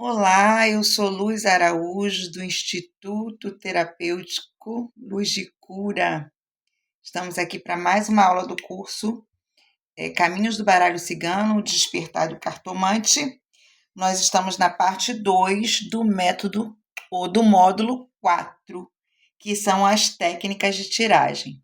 Olá, eu sou Luz Araújo, do Instituto Terapêutico Luz de Cura. Estamos aqui para mais uma aula do curso Caminhos do Baralho Cigano, o Despertar do Cartomante. Nós estamos na parte 2 do método ou do módulo 4, que são as técnicas de tiragem.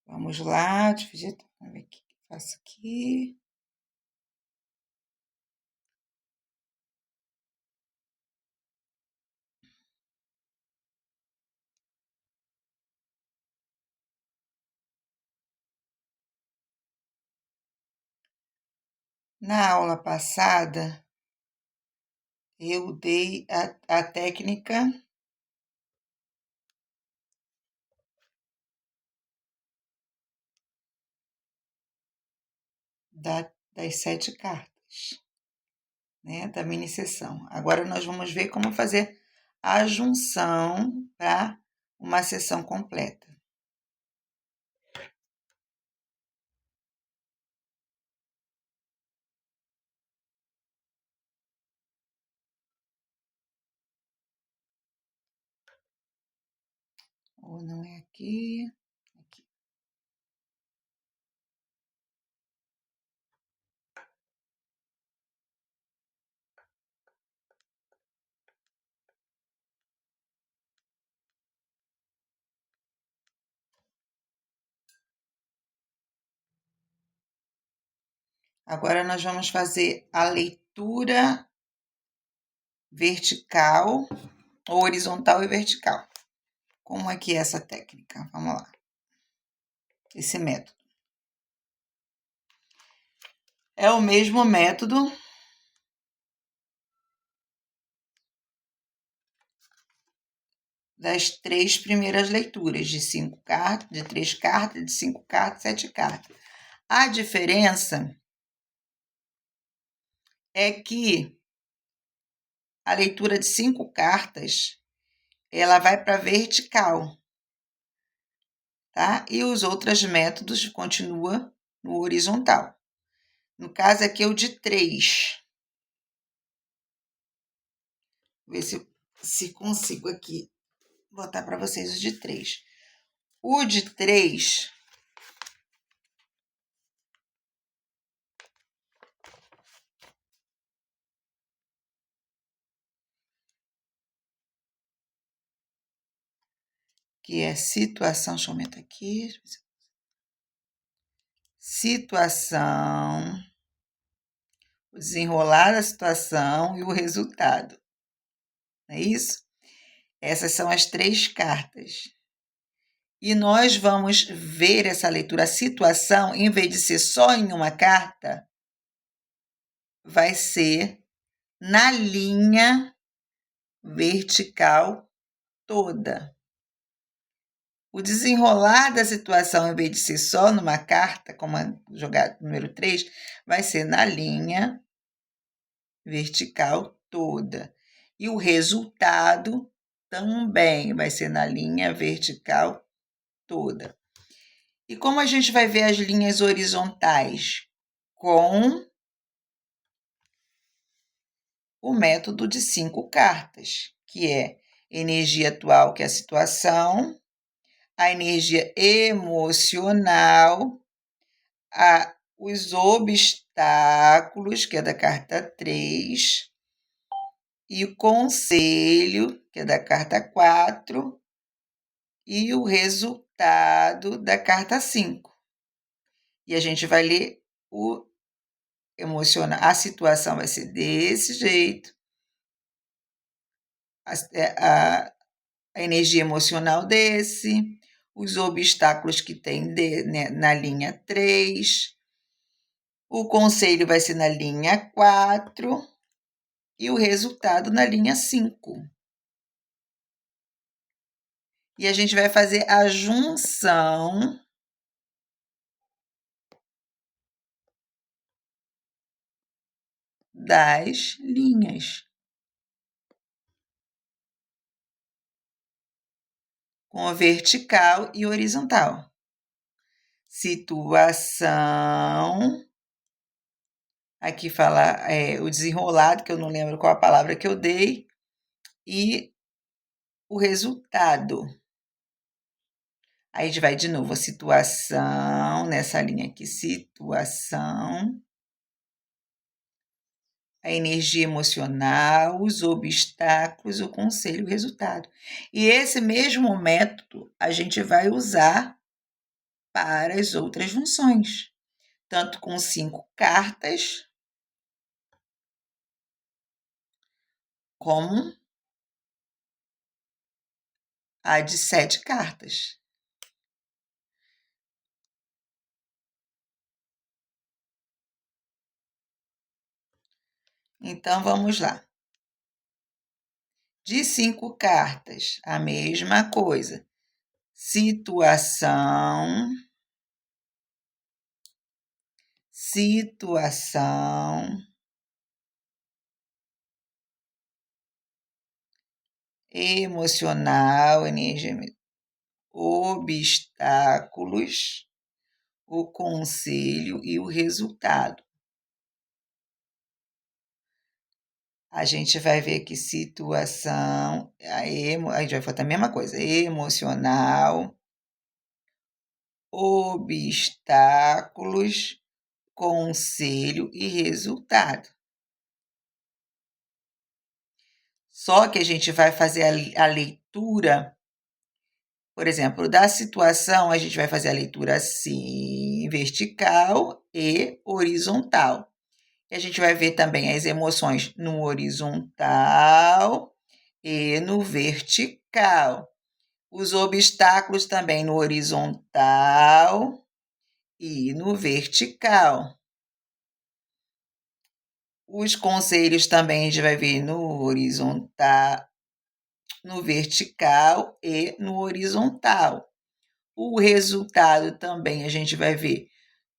Vamos lá, dividir, vamos ver o que eu faço aqui. Na aula passada, eu dei a técnica das 7 cartas, né, da mini sessão. Agora nós vamos ver como fazer a junção para uma sessão completa. Ou não é aqui, aqui. Agora nós vamos fazer a leitura vertical, horizontal e vertical. Como é que é essa técnica? Vamos lá. Esse método. É o mesmo método das 3 primeiras leituras, de 5 cartas, de 3 cartas, de 5 cartas, 7 cartas. A diferença é que a leitura de 5 cartas, ela vai para vertical, tá? E os outros métodos continua no horizontal. No caso aqui é o de 3. Vou ver se consigo aqui botar para vocês o de 3. O de 3, que é situação, deixa eu aumentar aqui. Situação, o desenrolar da situação e o resultado. Não é isso? Essas são as 3 cartas. E nós vamos ver essa leitura, a situação, em vez de ser só em uma carta, vai ser na linha vertical toda. O desenrolar da situação, em vez de ser só numa carta, como a jogada número 3, vai ser na linha vertical toda. E o resultado também vai ser na linha vertical toda. E como a gente vai ver as linhas horizontais? Com o método de 5 cartas, que é energia atual, que é a situação, a energia emocional, os obstáculos, que é da carta 3, e o conselho, que é da carta 4, e o resultado da carta 5. E a gente vai ler o emocional. A situação vai ser desse jeito. A energia emocional desse, os obstáculos que tem né, na linha 3, o conselho vai ser na linha 4 e o resultado na linha 5. E a gente vai fazer a junção das linhas, com a vertical e horizontal. Situação, aqui fala o desenrolado, que eu não lembro qual a palavra que eu dei, e o resultado. Aí a gente vai de novo, a situação, nessa linha aqui, situação, a energia emocional, os obstáculos, o conselho, o resultado. E esse mesmo método a gente vai usar para as outras funções, tanto com 5 cartas, como a de 7 cartas. Então, vamos lá. De 5 cartas, a mesma coisa. Situação, emocional, energia, obstáculos, o conselho e o resultado. A gente vai ver aqui situação, a gente vai fazer a mesma coisa, emocional, obstáculos, conselho e resultado. Só que a gente vai fazer a leitura, por exemplo, da situação, a gente vai fazer a leitura assim, vertical e horizontal. E a gente vai ver também as emoções no horizontal e no vertical. Os obstáculos também no horizontal e no vertical. Os conselhos também a gente vai ver no horizontal, no vertical e no horizontal. O resultado também a gente vai ver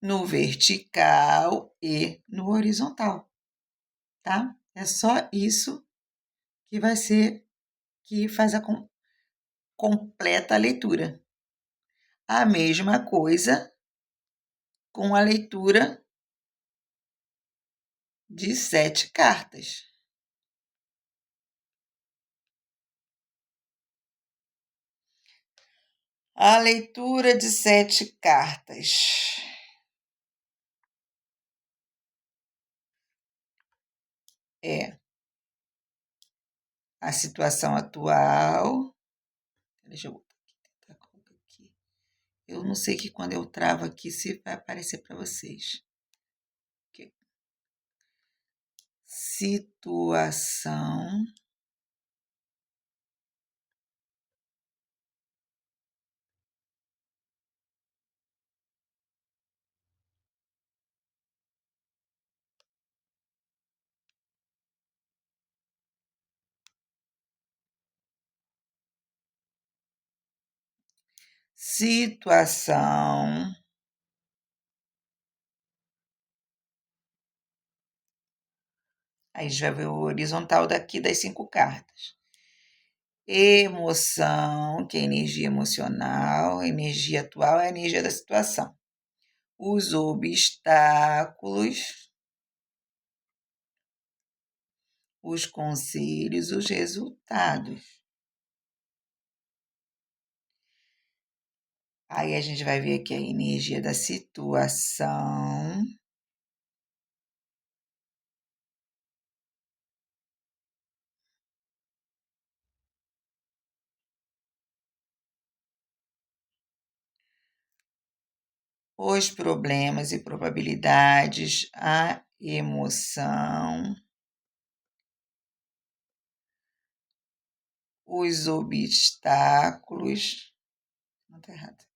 no vertical e no horizontal, tá? É só isso que vai ser que faz a completa leitura. A mesma coisa com a leitura de 7 cartas. A leitura de 7 cartas é a situação atual. Deixa eu tentar colocar aqui. Eu não sei que quando eu travo aqui se vai aparecer para vocês. Okay. Situação. Situação. Aí a gente vai ver o horizontal daqui das 5 cartas. Emoção, que é energia emocional, energia atual é a energia da situação. Os obstáculos, os conselhos, os resultados. Aí a gente vai ver aqui a energia da situação. Os problemas e probabilidades, a emoção, os obstáculos. Não está errado.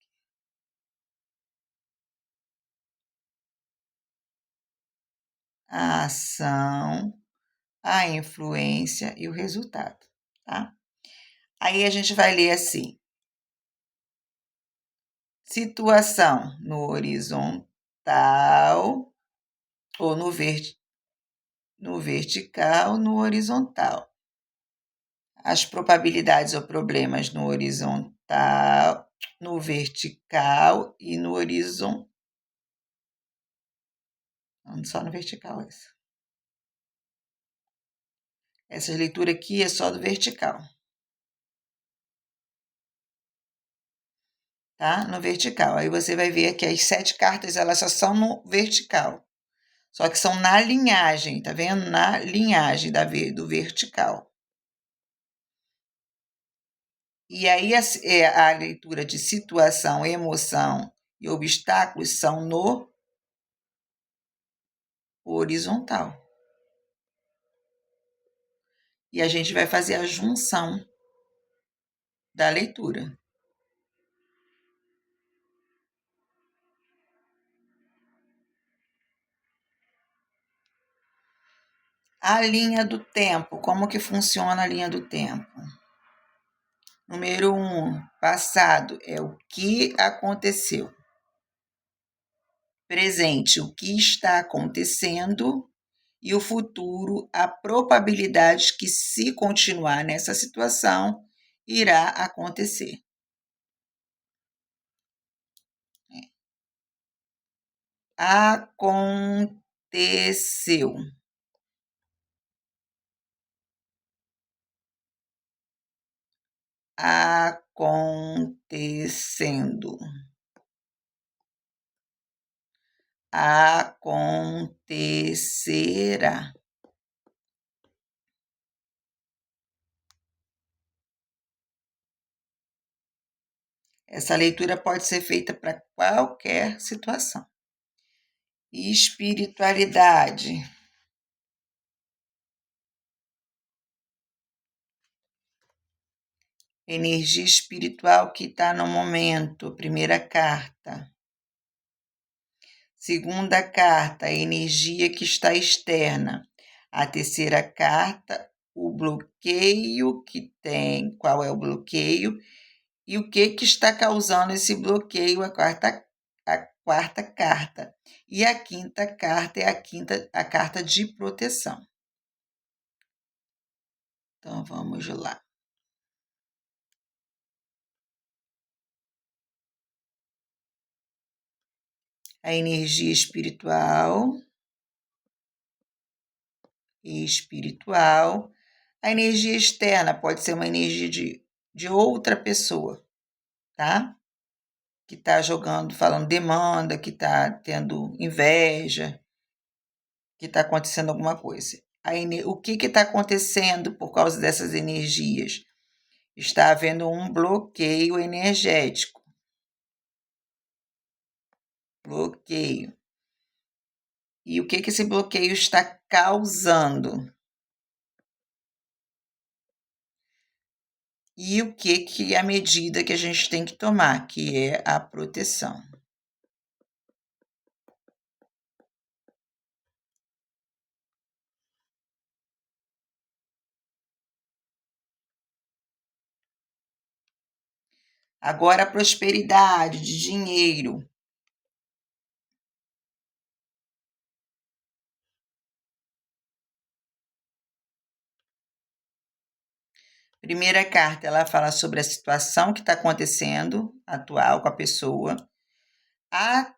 A ação, a influência e o resultado, tá? Aí a gente vai ler assim: situação no horizontal ou no verde. no vertical, no horizontal. As probabilidades ou problemas no horizontal, no vertical e no horizontal. Só no vertical isso. Essa leitura aqui é só do vertical. Tá? No vertical. Aí você vai ver que as 7 cartas, elas só são no vertical. Só que são na linhagem, tá vendo? Na linhagem do vertical. E aí a leitura de situação, emoção e obstáculos são no horizontal. E a gente vai fazer a junção da leitura. A linha do tempo, como que funciona a linha do tempo? Número 1, passado é o que aconteceu. Presente, o que está acontecendo. E o futuro, a probabilidade que, se continuar nessa situação, irá acontecer. Aconteceu. Acontecendo. Acontecerá. Essa leitura pode ser feita para qualquer situação. Espiritualidade. Energia espiritual que está no momento. Primeira carta. Segunda carta, a energia que está externa. A terceira carta, o bloqueio que tem, qual é o bloqueio e o que está causando esse bloqueio, a quarta carta. E a quinta carta é a carta de proteção. Então, vamos lá. A energia espiritual. A energia externa pode ser uma energia de outra pessoa, tá? Que está jogando, falando demanda, que está tendo inveja, que está acontecendo alguma coisa. O que está acontecendo por causa dessas energias? Está havendo um bloqueio energético. Bloqueio. E o que esse bloqueio está causando? E o que é a medida que a gente tem que tomar, que é a proteção. Agora, a prosperidade de dinheiro. Primeira carta, ela fala sobre a situação que está acontecendo, atual, com a pessoa. A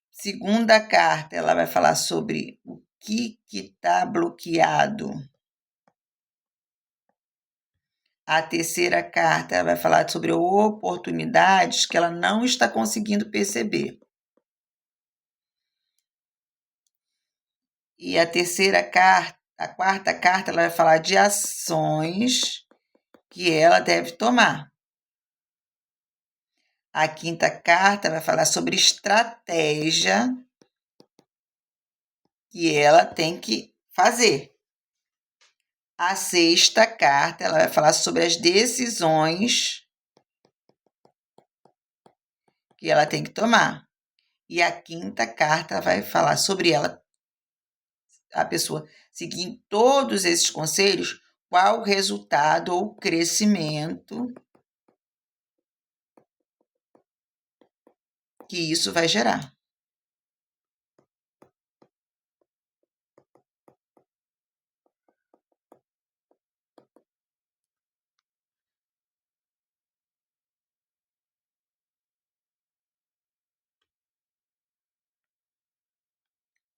segunda carta, ela vai falar sobre o que está bloqueado. A terceira carta, ela vai falar sobre oportunidades que ela não está conseguindo perceber. E a quarta carta, ela vai falar de ações que ela deve tomar. A quinta carta vai falar sobre estratégia que ela tem que fazer. A sexta carta, ela vai falar sobre as decisões que ela tem que tomar. E a quinta carta vai falar sobre ela, a pessoa seguindo todos esses conselhos, qual o resultado ou crescimento que isso vai gerar.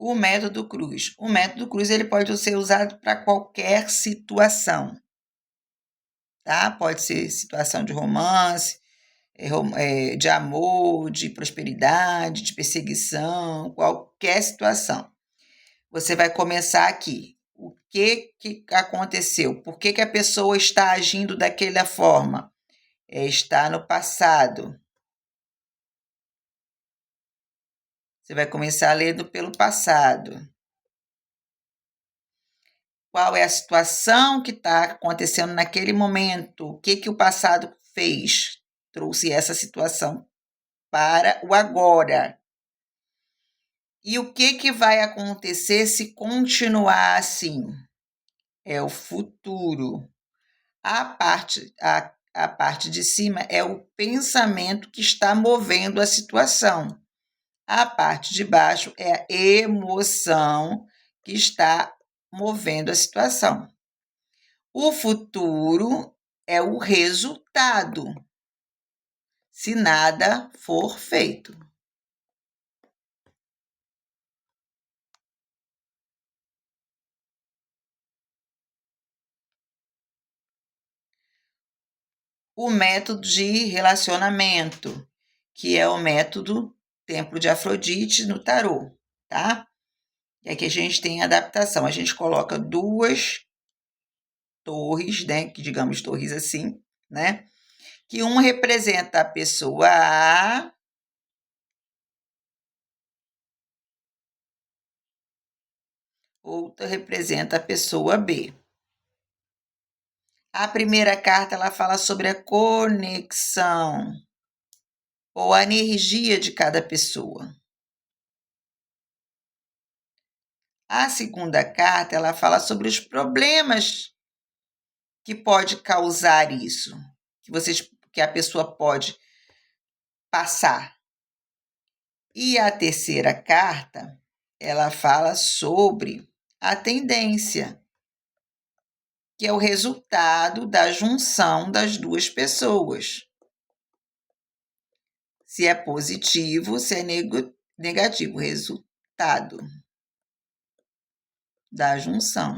O método Cruz. O método Cruz ele pode ser usado para qualquer situação, tá? Pode ser situação de romance, de amor, de prosperidade, de perseguição, qualquer situação. Você vai começar aqui. O que aconteceu? Por que a pessoa está agindo daquela forma? Está no passado. Você vai começar lendo pelo passado. Qual é a situação que está acontecendo naquele momento? O que o passado fez? Trouxe essa situação para o agora. E o que vai acontecer se continuar assim? É o futuro. A parte de cima é o pensamento que está movendo a situação. A parte de baixo é a emoção que está movendo a situação. O futuro é o resultado, se nada for feito. O método de relacionamento, que é o método Templo de Afrodite no tarô, tá? E aqui a gente tem a adaptação. A gente coloca duas torres, né? Que digamos torres assim, né? Que um representa a pessoa A, outra representa a pessoa B. A primeira carta ela fala sobre a conexão ou a energia de cada pessoa. A segunda carta ela fala sobre os problemas que pode causar isso, que a pessoa pode passar. E a terceira carta ela fala sobre a tendência, que é o resultado da junção das duas pessoas. Se é positivo, se é negativo, resultado da junção.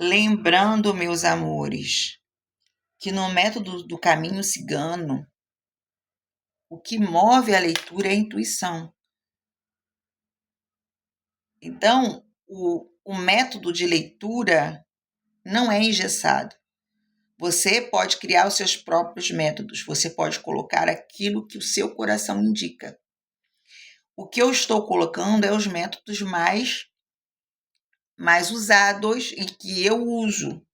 Lembrando, meus amores, que no método do caminho cigano, o que move a leitura é a intuição. Então, o método de leitura não é engessado. Você pode criar os seus próprios métodos, você pode colocar aquilo que o seu coração indica. O que eu estou colocando é os métodos mais usados e que eu uso,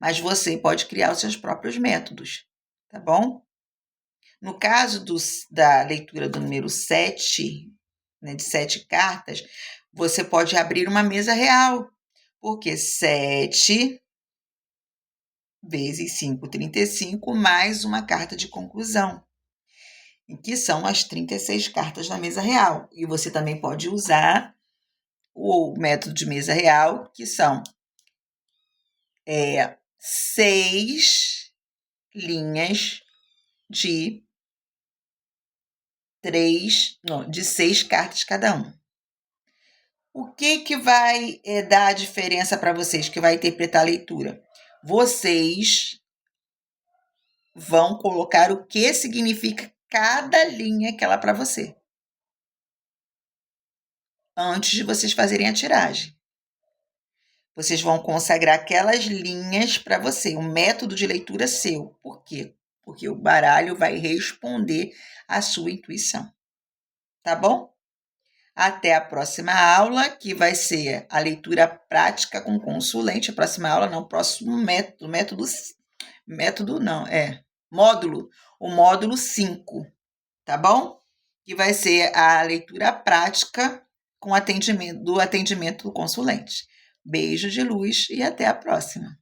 mas você pode criar os seus próprios métodos, tá bom? No caso da leitura do número 7, né, de 7 cartas, você pode abrir uma mesa real, porque 7 vezes 5, 35, mais uma carta de conclusão, que são as 36 cartas da mesa real. E você também pode usar o método de mesa real, que são 6 linhas de 6 cartas cada um. O que vai dar a diferença para vocês, que vai interpretar a leitura? Vocês vão colocar o que significa cada linha aquela para você, antes de vocês fazerem a tiragem. Vocês vão consagrar aquelas linhas para você, um método de leitura seu. Por quê? Porque o baralho vai responder à sua intuição. Tá bom? Até a próxima aula, que vai ser a leitura prática com consulente. A próxima aula não, próximo método não, o módulo 5, tá bom? Que vai ser a leitura prática com do atendimento do consulente. Beijo de luz e até a próxima.